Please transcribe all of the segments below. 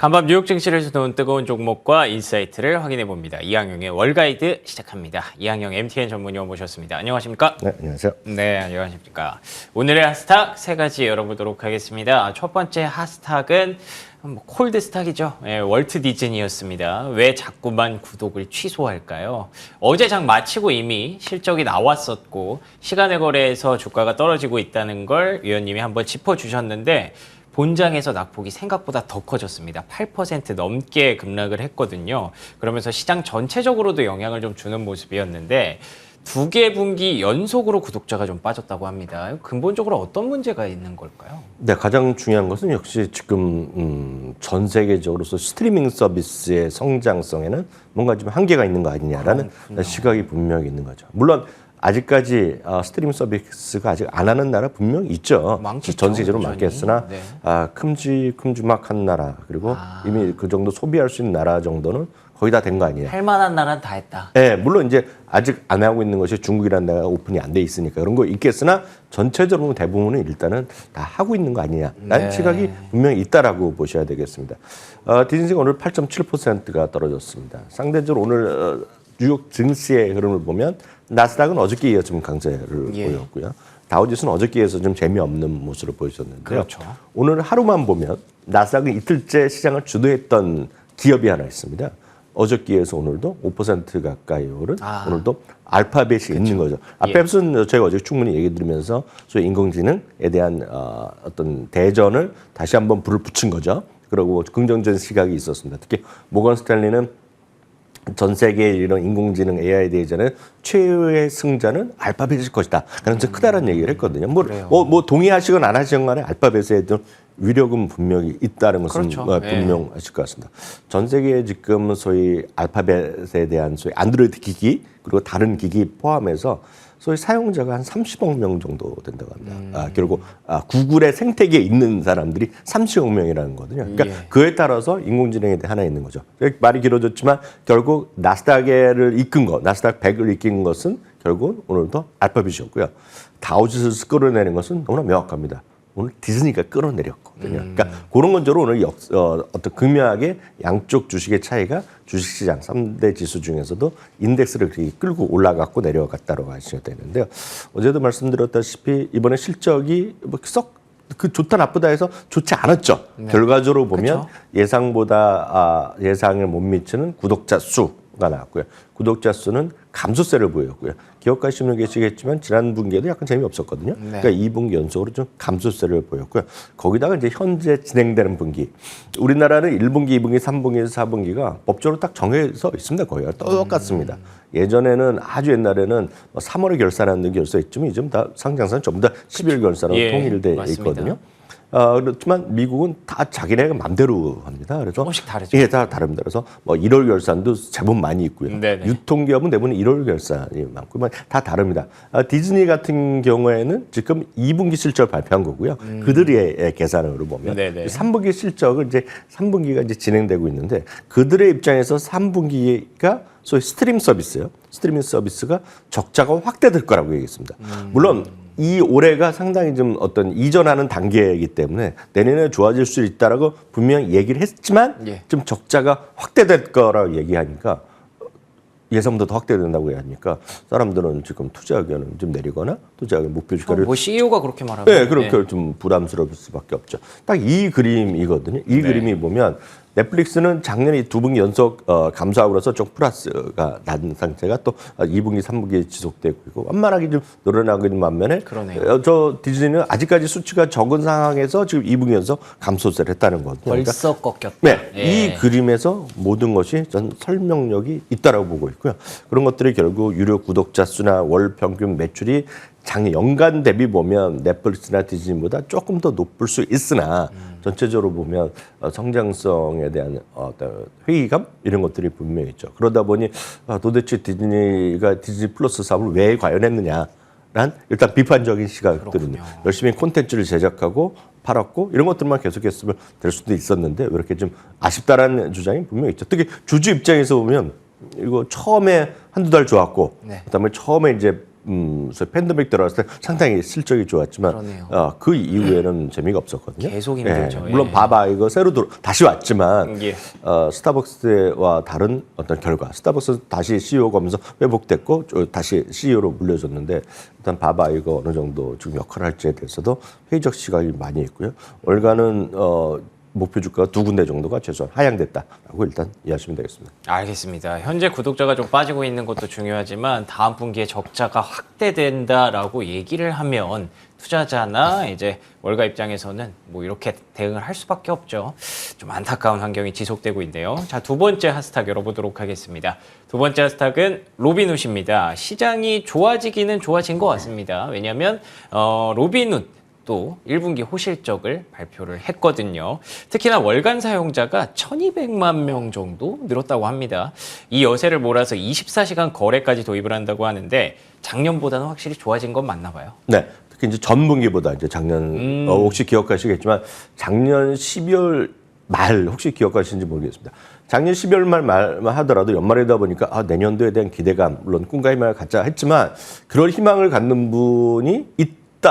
간밤 뉴욕 증시를 도는 뜨거운 종목과 인사이트를 확인해 봅니다. 이항용의 월가이드 시작합니다. 이항용 MTN 전문위원 모셨습니다. 안녕하십니까? 네, 안녕하세요. 네, 안녕하십니까? 오늘의 핫스탁 세 가지 열어보도록 하겠습니다. 첫 번째 핫스탁은 콜드 스탁이죠. 네, 월트 디즈니였습니다. 왜 자꾸만 구독을 취소할까요? 어제 장 마치고 이미 실적이 나왔었고 시간의 거래에서 주가가 떨어지고 있다는 걸 위원님이 한번 짚어주셨는데 본장에서 낙폭이 생각보다 더 커졌습니다. 8% 넘게 급락을 했거든요. 그러면서 시장 전체적으로도 영향을 좀 주는 모습이었는데 두 개 분기 연속으로 구독자가 좀 빠졌다고 합니다. 근본적으로 어떤 문제가 있는 걸까요? 네, 가장 중요한 것은 역시 지금 전 세계적으로서 스트리밍 서비스의 성장성에는 뭔가 좀 한계가 있는 거 아니냐라는 시각이 분명히 있는 거죠. 물론 아직까지 스트리밍 서비스가 아직 안 하는 나라 분명히 있죠. 많겠죠, 전 세계적으로 여전히. 많겠으나 네. 큼지막한 나라 그리고 이미 그 정도 소비할 수 있는 나라 정도는 거의 다 된 거 아니에요. 할 만한 나라는 다 했다. 네, 물론 이제 아직 안 하고 있는 것이 중국이라는 나라가 오픈이 안 돼 있으니까 그런 거 있겠으나 전체적으로 대부분은 일단은 다 하고 있는 거 아니냐라는 네. 시각이 분명히 있다라고 보셔야 되겠습니다. 디즈니가 오늘 8.7%가 떨어졌습니다. 상대적으로 오늘 뉴욕 증시의 흐름을 보면 나스닥은 어저께 이어 좀 강세를 보였고요. 다우지수는 어저께 이어서 좀 재미없는 모습을 보여줬는데요. 그렇죠. 오늘 하루만 보면 나스닥은 이틀째 시장을 주도했던 기업이 하나 있습니다. 어저께에서 오늘도 5% 가까이 오른 오늘도 알파벳이 있는 거죠. 알파벳은 저희가 어제 충분히 얘기 드리면서 소위 인공지능에 대한 어떤 대전을 다시 한번 불을 붙인 거죠. 그리고 긍정적인 시각이 있었습니다. 특히 모건 스탠리는 전 세계의 이런 인공지능 AI 대전의 최후의 승자는 알파벳일 것이다. 가능성이 크다라는 얘기를 했거든요. 뭐 동의하시건 안 하시건 간에 알파벳에 좀 위력은 분명히 있다는 것은 그렇죠. 분명하실 것 같습니다. 전 세계에 지금 소위 알파벳에 대한 소위 안드로이드 기기 그리고 다른 기기 포함해서 소위 사용자가 한 30억 명 정도 된다고 합니다. 결국 구글의 생태계에 있는 사람들이 30억 명이라는 거거든요. 그러니까 그에 따라서 인공지능에 대해 하나 있는 거죠. 말이 길어졌지만 결국 나스닥을 이끈 것, 나스닥 100을 이끈 것은 결국 오늘도 알파벳이었고요. 다우지수를 끌어내는 것은 너무나 명확합니다. 오늘 디즈니가 끌어내렸거든요. 그러니까 그런 건저로 오늘 어떤 극명하게 양쪽 주식의 차이가 주식시장 3대 지수 중에서도 인덱스를 끌고 올라갔고 내려갔다고 하셔야 되는데요. 어제도 말씀드렸다시피 이번에 실적이 그 좋다 나쁘다 해서 좋지 않았죠. 결과적으로 보면 그쵸? 예상보다 예상을 못 미치는 구독자 수가 나왔고요. 구독자 수는 감소세를 보였고요. 기억하시는 분 계시겠지만 지난 분기에도 약간 재미없었거든요. 그러니까 2분기 연속으로 좀 감소세를 보였고요. 거기다가 이제 현재 진행되는 분기. 우리나라는 1분기, 2분기, 3분기, 4분기가 법적으로 딱 정해져 있습니다. 거의 똑같습니다. 예전에는 아주 옛날에는 3월에 결산하는 결사 있지만 이제 다 상장사는 전부 다 10일 결산으로 통일돼 있거든요. 그렇지만 미국은 다 자기네가 맘대로 합니다. 그래서 조금씩 다르죠. 예, 다 다릅니다. 그래서 뭐 1월 결산도 제법 많이 있고요. 네네. 유통기업은 대부분 1월 결산이 많고 다 다릅니다. 디즈니 같은 경우에는 지금 2분기 실적 발표한 거고요. 그들의 계산으로 보면 네네. 3분기 실적을 이제 3분기가 이제 진행되고 있는데 그들의 입장에서 3분기가 소위 스트리밍 서비스요. 스트리밍 서비스가 적자가 확대될 거라고 얘기했습니다. 물론 이 올해가 상당히 좀 어떤 이전하는 단계이기 때문에 내년에 좋아질 수 있다라고 분명히 얘기를 했지만 좀 적자가 확대될 거라고 얘기하니까 예상보다 더 확대된다고 얘기하니까 사람들은 지금 투자 의견을 좀 내리거나 투자 의견 목표 주가를 뭐 CEO가 그렇게 말하면 네, 그렇게 좀 부담스러울 수밖에 없죠. 딱 이 그림이거든요. 이 그림이 보면 넷플릭스는 작년에 2분기 연속 감소하고 그래서 좀 플러스가 난 상태가 또 2분기, 3분기에 지속되고 있고 완만하게 좀 늘어나고 있는 반면에 저 디즈니는 아직까지 수치가 적은 상황에서 지금 2분기 연속 감소세를 했다는 거거든요. 벌써 꺾였다. 네, 이 그림에서 모든 것이 전 설명력이 있다라고 보고 있고요. 그런 것들이 결국 유료 구독자 수나 월 평균 매출이 작년 연간 대비 보면 넷플릭스나 디즈니보다 조금 더 높을 수 있으나 전체적으로 보면 성장성에 대한 어떤 회의감 이런 것들이 분명히 있죠. 그러다 보니 도대체 디즈니가 디즈니 플러스 사업을 왜 과연했느냐란 일단 비판적인 시각들은 열심히 콘텐츠를 제작하고 팔았고 이런 것들만 계속했으면 될 수도 있었는데 왜 이렇게 좀 아쉽다라는 주장이 분명히 있죠. 특히 주주 입장에서 보면 이거 처음에 한두 달 좋았고 그다음에 처음에 이제 팬데믹 들어갔을 때 상당히 실적이 좋았지만 그러네요. 그 이후에는 재미가 없었거든요. 계속 힘들죠. 물론 예. 바바 이거 새로 다시 왔지만 예. 스타벅스와 다른 어떤 결과, 스타벅스 다시 CEO가 오면서 회복됐고 다시 CEO로 물려줬는데 일단 바바 이거 어느 정도 지금 역할을 할지에 대해서도 회의적 시각이 많이 있고요. 월가는 목표 주가가 2군데 정도가 최소한 하향됐다라고 일단 이해하시면 되겠습니다. 알겠습니다. 현재 구독자가 좀 빠지고 있는 것도 중요하지만 다음 분기에 적자가 확대된다라고 얘기를 하면 투자자나 이제 월가 입장에서는 뭐 이렇게 대응을 할 수밖에 없죠. 좀 안타까운 환경이 지속되고 있네요. 자, 두 번째 핫스탁 열어보도록 하겠습니다. 두 번째 핫스탁은 로빈훗입니다. 시장이 좋아지기는 좋아진 것 같습니다. 왜냐하면 로빈훗 또 1분기 호실적을 발표를 했거든요. 특히나 월간 사용자가 1200만 명 정도 늘었다고 합니다. 이 여세를 몰아서 24시간 거래까지 도입을 한다고 하는데 작년보다는 확실히 좋아진 건 맞나 봐요. 네. 특히 이제 전분기보다 이제 작년 혹시 기억하시겠지만 작년 12월 말 혹시 기억하시는지 모르겠습니다. 작년 12월 말만 하더라도 연말이다 보니까 내년도에 대한 기대감 물론 꿈과 희망을 갖자 했지만 그런 희망을 갖는 분이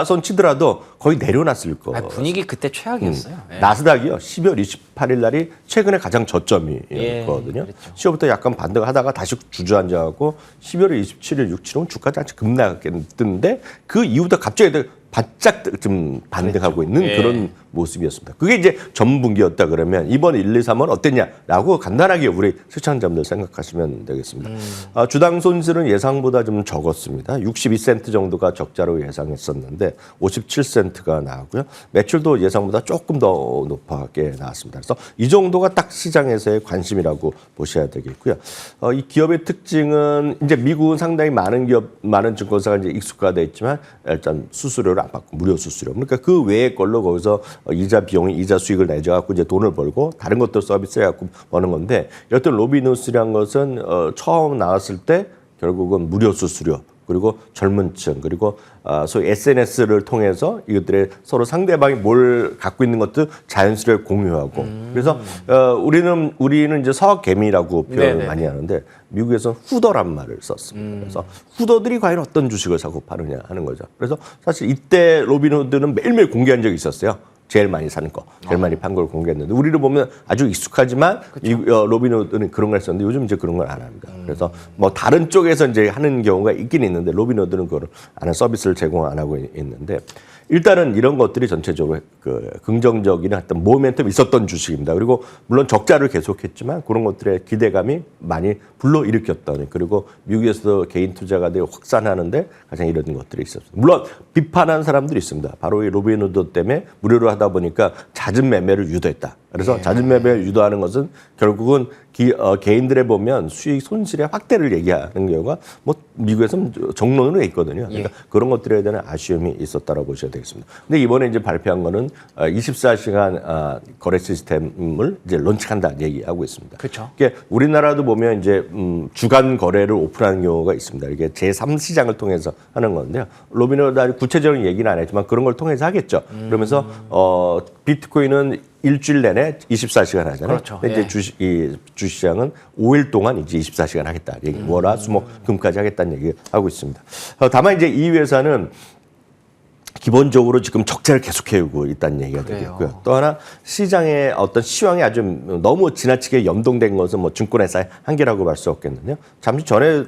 손 치더라도 거의 내려놨을 거. 분위기 그때 최악이었어요. 네. 나스닥이요. 12월 28일 날이 최근에 가장 저점이었거든요. 그랬죠. 10월부터 약간 반등을 하다가 다시 주저앉아갖고 12월 27일, 6칠은 주가가 아주 급락했는데 그 이후부터 갑자기 바짝 좀 반등하고 있는 그런 모습이었습니다. 그게 이제 전분기였다 그러면 이번 1, 2, 3은 어땠냐라고 간단하게 우리 시청자분들 생각하시면 되겠습니다. 주당 손실은 예상보다 좀 적었습니다. 62센트 정도가 적자로 예상했었는데 57센트가 나왔고요. 매출도 예상보다 조금 더 높게 나왔습니다. 그래서 이 정도가 딱 시장에서의 관심이라고 보셔야 되겠고요. 이 기업의 특징은 이제 미국은 상당히 많은 증권사가 이제 익숙화돼 있지만 일단 수수료를 안 받고 무료 수수료. 그러니까 그 외의 걸로 거기서 이자 비용이 이자 수익을 내줘갖고 이제 돈을 벌고 다른 것도 서비스 해갖고 버는 건데 이랬던 로빈훗이란 것은 처음 나왔을 때 결국은 무료 수수료 그리고 젊은층 그리고 소위 SNS를 통해서 이것들의 서로 상대방이 뭘 갖고 있는 것도 자연스럽게 공유하고 그래서 우리는 이제 서개미라고 표현을 많이 하는데 미국에서는 후더란 말을 썼습니다. 그래서 후더들이 과연 어떤 주식을 사고 파느냐 하는 거죠. 그래서 사실 이때 로빈후드는 매일매일 공개한 적이 있었어요. 제일 많이 사는 거, 제일 많이 판 걸 공개했는데 우리를 보면 아주 익숙하지만 로빈후드는 그런 걸 했었는데 요즘 이제 그런 걸 안 합니다. 그래서 뭐 다른 쪽에서 이제 하는 경우가 있긴 있는데 로빈후드는 그걸 안 하는 서비스를 제공 안 하고 있는데 일단은 이런 것들이 전체적으로 그 긍정적인 어떤 모멘텀이 있었던 주식입니다. 그리고 물론 적자를 계속했지만 그런 것들의 기대감이 많이 불러일으켰던 그리고 미국에서도 개인 투자가 되게 확산하는데 가장 이런 것들이 있었습니다. 물론 비판한 사람들이 있습니다. 바로 이 로빈후드 때문에 무료로 하다 보니까 잦은 매매를 유도했다. 그래서 잦은 매매를 유도하는 것은 결국은 개인들에 보면 수익 손실의 확대를 얘기하는 경우가 뭐 미국에서는 정론으로 있거든요. 그러니까 그런 것들에 대한 아쉬움이 있었다라고 보셔야 되겠습니다. 근데 이번에 이제 발표한 거는 24시간 거래 시스템을 이제 론칭한다 얘기하고 있습니다. 그렇죠. 이게 우리나라도 보면 이제 주간 거래를 오픈하는 경우가 있습니다. 이게 제3시장을 통해서 하는 건데요. 로빈후드 구체적인 얘기는 안 했지만 그런 걸 통해서 하겠죠. 그러면서 비트코인은 일주일 내내 24시간 하잖아요. 그렇죠. 근데 이제 주시장은 5일 동안 이제 24시간 하겠다. 얘기. 월화 수목 금까지 하겠다는 얘기를 하고 있습니다. 다만 이제 이 회사는 기본적으로 지금 적자를 계속해오고 있다는 얘기가 되겠고요. 또 하나 시장의 어떤 시황이 아주 너무 지나치게 연동된 것은 뭐 증권회사의 한계라고 볼 수 없겠는데요. 잠시 전에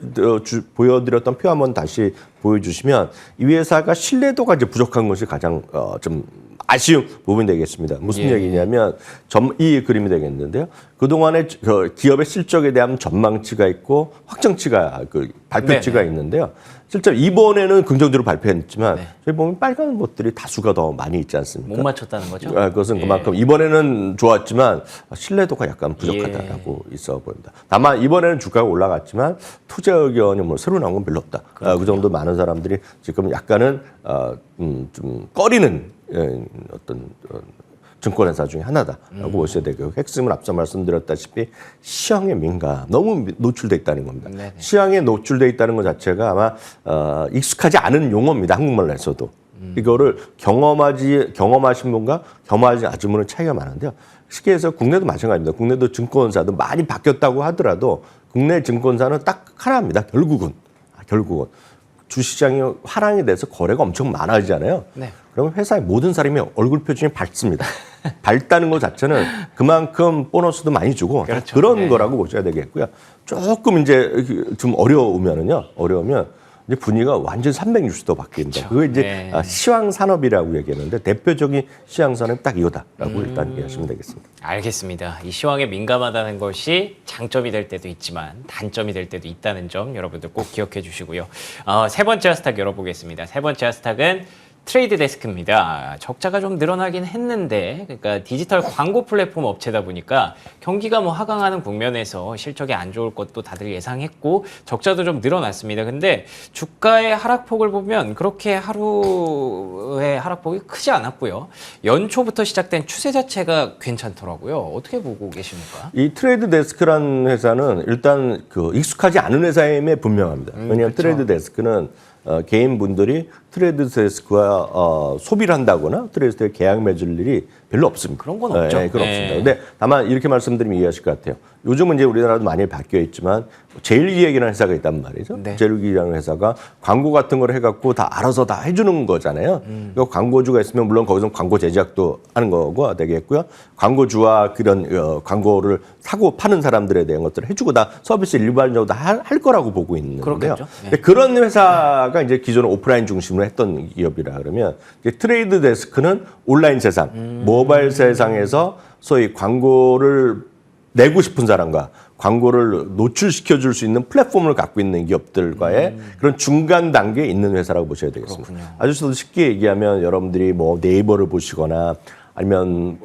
보여드렸던 표 한번 다시 보여주시면 이 회사가 신뢰도가 이제 부족한 것이 가장 좀 아쉬운 부분이 되겠습니다. 무슨 얘기냐면 이 그림이 되겠는데요. 그동안에 기업의 실적에 대한 전망치가 있고 확정치가 발표치가 있는데요. 실제 이번에는 긍정적으로 발표했지만 저희 보면 빨간 것들이 다수가 더 많이 있지 않습니까? 못 맞췄다는 거죠? 그것은 그만큼 이번에는 좋았지만 신뢰도가 약간 부족하다라고 있어 보입니다. 다만 이번에는 주가가 올라갔지만 투자 의견이 뭐 새로 나온 건 별로 없다. 그 정도 많은 사람들이 지금 약간은 좀 꺼리는 어떤 증권회사 중에 하나다라고 보셔야 되고요. 핵심은 앞서 말씀드렸다시피 시황에 민감, 너무 노출돼 있다는 겁니다. 시황에 노출돼 있다는 것 자체가 아마 익숙하지 않은 용어입니다. 한국말에서도. 이거를 경험하신 분과 경험하지 않은 분은 차이가 많은데요. 쉽게 해서 국내도 마찬가지입니다. 국내도 증권사도 많이 바뀌었다고 하더라도 국내 증권사는 딱 하나입니다. 결국은. 주시장이 화랑이 돼서 거래가 엄청 많아지잖아요. 네. 그러면 회사의 모든 사람이 얼굴 표정이 밝습니다. 밝다는 것 자체는 그만큼 보너스도 많이 주고 그렇죠. 그런 네. 거라고 보셔야 되겠고요. 조금 이제 좀 어려우면 이제 분위기가 완전 360도 바뀝니다. 그게 이제 네. 시황 산업이라고 얘기하는데 대표적인 시황 산업이 딱 이거다라고 일단 이해하시면 되겠습니다. 알겠습니다. 이 시황에 민감하다는 것이 장점이 될 때도 있지만 단점이 될 때도 있다는 점 여러분들 꼭 기억해 주시고요. 세 번째 하스탁 열어보겠습니다. 세 번째 하스탁은 트레이드 데스크입니다. 적자가 좀 늘어나긴 했는데, 그러니까 디지털 광고 플랫폼 업체다 보니까 경기가 뭐 하강하는 국면에서 실적이 안 좋을 것도 다들 예상했고 적자도 좀 늘어났습니다. 근데 주가의 하락폭을 보면 그렇게 하루의 하락폭이 크지 않았고요. 연초부터 시작된 추세 자체가 괜찮더라고요. 어떻게 보고 계십니까? 이 트레이드 데스크라는 회사는 일단 그 익숙하지 않은 회사임에 분명합니다. 왜냐하면 그렇죠. 트레이드 데스크는 개인분들이 트레이드 데스크와 소비를 한다거나 트레이드 데스크에 계약 맺을 일이 별로 없습니다. 그런 건 없죠. 네, 그건 네. 없습니다. 근데 다만 이렇게 말씀드리면 이해하실 것 같아요. 요즘은 이제 우리나라도 많이 바뀌어 있지만 제일기획이라는 회사가 있단 말이죠. 네. 제일기획이라는 회사가 광고 같은 걸 해갖고 다 알아서 다 해주는 거잖아요. 그리고 광고주가 있으면 물론 거기서 광고 제작도 하는 거고 되겠고요. 광고주와 그런 광고를 사고 파는 사람들에 대한 것들을 해주고 다 서비스 일반적으로 다 할 거라고 보고 있는데요. 그렇겠죠. 네. 근데 그런 회사가 이제 기존 오프라인 중심으로 했던 기업이라 그러면 이제 트레이드 데스크는 온라인 세상, 모바일 세상에서 소위 광고를 내고 싶은 사람과 광고를 노출시켜 줄 수 있는 플랫폼을 갖고 있는 기업들과의 그런 중간 단계에 있는 회사라고 보셔야 되겠습니다. 그렇군요. 아주 쉽게 얘기하면 여러분들이 뭐 네이버를 보시거나 아니면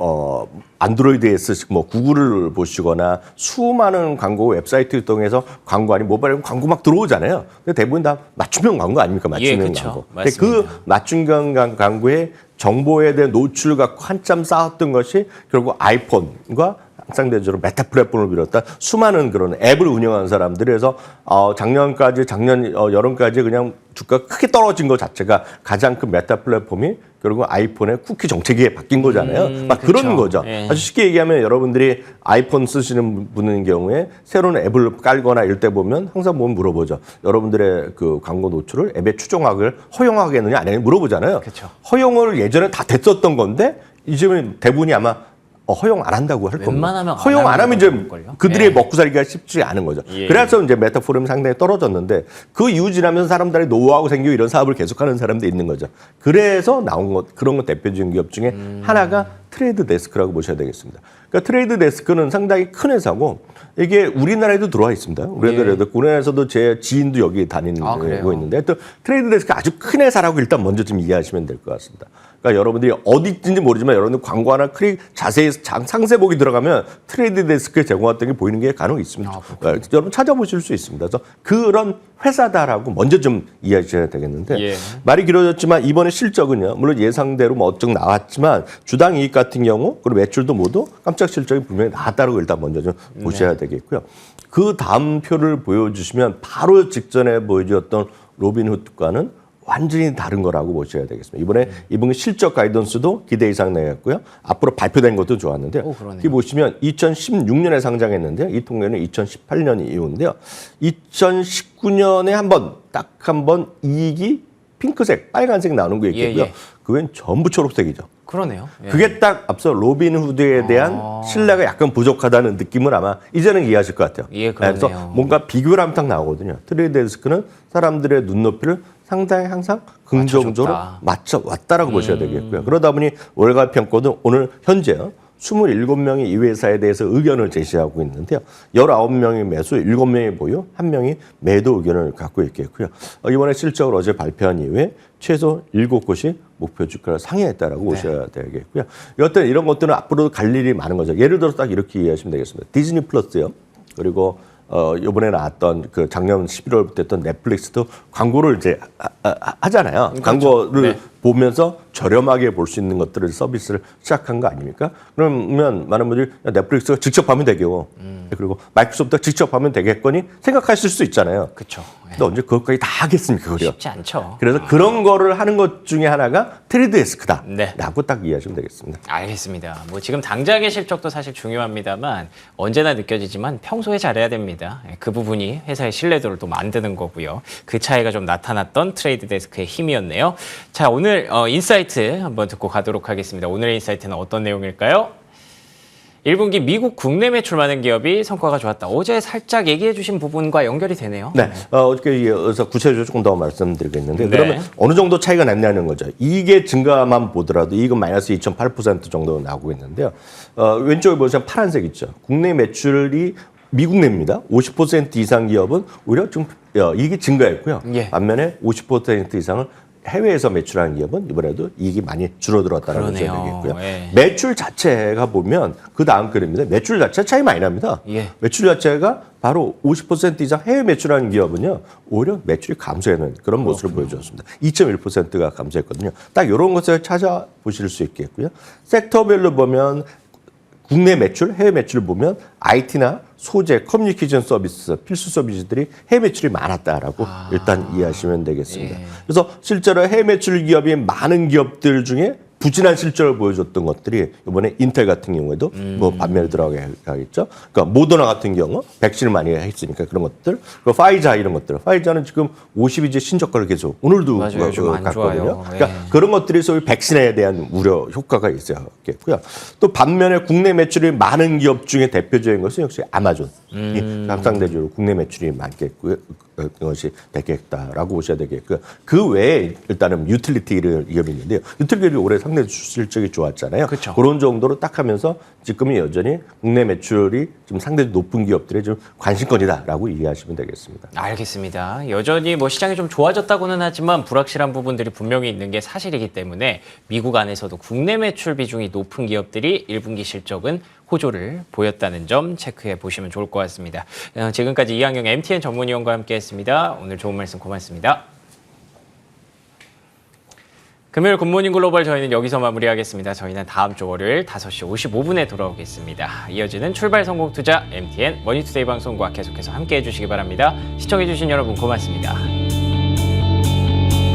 안드로이드에 쓰시고 뭐 구글을 보시거나 수많은 광고 웹사이트 통해서 광고 아니 모바일 광고 막 들어오잖아요. 근데 대부분 다 맞춤형 광고 아닙니까? 맞춤형 그쵸. 광고. 근데 맞습니다. 그 맞춤형 광고에 정보에 대한 노출 갖고 한참 쌓았던 것이 결국 아이폰과 상대적으로 메타 플랫폼을 비롯한 수많은 그런 앱을 운영하는 사람들이 해서 작년 여름까지 그냥 주가가 크게 떨어진 것 자체가 가장 큰 메타 플랫폼이 결국 아이폰의 쿠키 정책이 바뀐 거잖아요. 막 그쵸. 그런 거죠. 예. 아주 쉽게 얘기하면 여러분들이 아이폰 쓰시는 분인 경우에 새로운 앱을 깔거나 이럴 때 보면 항상 보면 물어보죠. 여러분들의 그 광고 노출을 앱에 추정하길 허용하겠느냐 안 하느냐 물어보잖아요. 그쵸. 허용을 예전에 다 됐었던 건데 이제는 대부분이 아마 허용 안 한다고 할 겁니다. 웬만하면 안 허용 안 하면 하는 이제 걸요? 그들의 예. 먹고 살기가 쉽지 않은 거죠. 예. 그래서 이제 메타포럼이 상당히 떨어졌는데 그 이후 지나면서 사람들이 노하우가 생기고 이런 사업을 계속하는 사람도 있는 거죠. 그래서 나온 것 그런 것 대표적인 기업 중에 하나가 트레이드 데스크라고 보셔야 되겠습니다. 그러니까 트레이드 데스크는 상당히 큰 회사고 이게 우리나라에도 들어와 있습니다. 우리나라에서도 제 지인도 여기 다니는 그래요? 거 있는데 또 트레이드 데스크 아주 큰 회사라고 일단 먼저 좀 이해하시면 될 것 같습니다. 그러니까 여러분들이 어디 있는지 모르지만 여러분들 광고 하나 자세히 상세 보기 들어가면 트레이드 데스크에 제공했던 게 보이는 게 간혹 있습니다. 여러분 찾아보실 수 있습니다. 그래서 그런 회사다라고 먼저 좀 이해하셔야 되겠는데 예. 말이 길어졌지만 이번에 실적은요. 물론 예상대로 뭐 어쩌고 나왔지만 주당 이익 같은 경우 그리고 매출도 모두 깜짝 실적이 분명히 나왔다고 일단 먼저 좀 보셔야 되겠고요. 그 다음 표를 보여주시면 바로 직전에 보여주었던 로빈후드과는 완전히 다른 거라고 보셔야 되겠습니다. 이번에 실적 가이던스도 기대 이상 내였고요. 앞으로 발표된 것도 좋았는데요. 그러네요. 여기 보시면 2016년에 상장했는데요. 이 통계는 2018년 이후인데요. 2019년에 딱 한 번 이익이 핑크색, 빨간색 나오는 게 있겠고요. 예. 그건 전부 초록색이죠. 그러네요. 예. 그게 딱 앞서 로빈후드에 대한 신뢰가 약간 부족하다는 느낌을 아마 이제는 이해하실 것 같아요. 예, 그러네요. 그래서 뭔가 비교를 하면 딱 나오거든요. 트레이드 데스크는 사람들의 눈높이를 상당히 항상 긍정적으로 맞춰왔다라고 보셔야 되겠고요. 그러다 보니 월가 평가도 오늘 현재요. 27명이 이 회사에 대해서 의견을 제시하고 있는데요. 19명이 매수, 7명이 보유, 1명이 매도 의견을 갖고 있겠고요. 이번에 실적을 어제 발표한 이후에 최소 7곳이 목표 주가를 상회했다라고 보셔야 되겠고요. 어떤 이런 것들은 앞으로도 갈 일이 많은 거죠. 예를 들어서 딱 이렇게 이해하시면 되겠습니다. 디즈니 플러스요. 그리고 이번에 나왔던 그 작년 11월부터 했던 넷플릭스도 광고를 이제 하잖아요. 그렇죠. 광고를 보면서 저렴하게 볼 수 있는 것들을 서비스를 시작한 거 아닙니까? 그러면 많은 분들이 야, 넷플릭스가 직접 하면 되겠고 그리고 마이크로소프트가 직접 하면 되겠거니 생각하실 수 있잖아요. 그렇죠. 근데 언제 그것까지 다 하겠습니까? 그래요. 쉽지 않죠. 그래서 그런 거를 하는 것 중에 하나가 트레이드데스크다. 네. 라고 딱 이해하시면 되겠습니다. 알겠습니다. 뭐 지금 당장의 실적도 사실 중요합니다만 언제나 느껴지지만 평소에 잘해야 됩니다. 그 부분이 회사의 신뢰도를 또 만드는 거고요. 그 차이가 좀 나타났던 트레이드 데스크의 힘이었네요. 자, 오늘 인사이트 한번 듣고 가도록 하겠습니다. 오늘의 인사이트는 어떤 내용일까요? 1분기 미국 국내 매출 많은 기업이 성과가 좋았다. 어제 살짝 얘기해 주신 부분과 연결이 되네요. 네. 어저께 이어서 구체적으로 조금 더 말씀드리겠는데 네. 그러면 어느 정도 차이가 났냐는 거죠. 이게 증가만 보더라도 이건 마이너스 2.8% 정도 나오고 있는데요. 왼쪽에 보시면 파란색 있죠. 국내 매출이 미국 내입니다. 50% 이상 기업은 오히려 좀 이익이 증가했고요. 예. 반면에 50% 이상을 해외에서 매출하는 기업은 이번에도 이익이 많이 줄어들었다는 것을 그러네요. 얘기했고요. 예. 매출 자체가 보면 그 다음 그림인데 매출 자체 차이 많이 납니다. 예. 매출 자체가 바로 50% 이상 해외 매출하는 기업은요 오히려 매출이 감소하는 그런 모습을 보여주었습니다. 2.1%가 감소했거든요. 딱 이런 것을 찾아보실 수 있겠고요. 섹터별로 보면 국내 매출, 해외 매출을 보면 IT나 소재, 커뮤니케이션 서비스, 필수 서비스들이 해외 매출이 많았다라고 일단 이해하시면 되겠습니다. 예. 그래서 실제로 해외 매출 기업이 많은 기업들 중에 부진한 실적을 보여줬던 것들이 이번에 인텔 같은 경우에도 뭐 반면에 들어가겠죠. 그러니까 모더나 같은 경우 백신을 많이 했으니까 그런 것들. 그리고 파이자 이런 것들. 파이자는 지금 50이제 신저가를 계속 오늘도 맞아요. 요즘 안 갔거든요. 좋아요. 그러니까 예. 그런 것들이 소위 백신에 대한 우려 효과가 있어야겠고요. 또 반면에 국내 매출이 많은 기업 중에 대표적인 것은 역시 아마존. 이 상상대적으로 국내 매출이 많겠고요. 것이 되겠다라고 보셔야 되겠고요. 그 외에 일단은 유틸리티 기업이 있는데요. 유틸리티 기업이 올해 상당히 실적이 좋았잖아요. 그쵸. 그런 정도로 딱 하면서 지금은 여전히 국내 매출이 좀 상당히 높은 기업들의 좀 관심권이다라고 이해하시면 되겠습니다. 알겠습니다. 여전히 뭐 시장이 좀 좋아졌다고는 하지만 불확실한 부분들이 분명히 있는 게 사실이기 때문에 미국 안에서도 국내 매출 비중이 높은 기업들이 1분기 실적은 호조를 보였다는 점 체크해 보시면 좋을 것 같습니다. 지금까지 이항영 MTN 전문위원과 함께했습니다. 오늘 좋은 말씀 고맙습니다. 금요일 굿모닝 글로벌 저희는 여기서 마무리하겠습니다. 저희는 다음 주 월요일 5시 55분에 돌아오겠습니다. 이어지는 출발 성공 투자 MTN 머니투데이 방송과 계속해서 함께해 주시기 바랍니다. 시청해 주신 여러분 고맙습니다.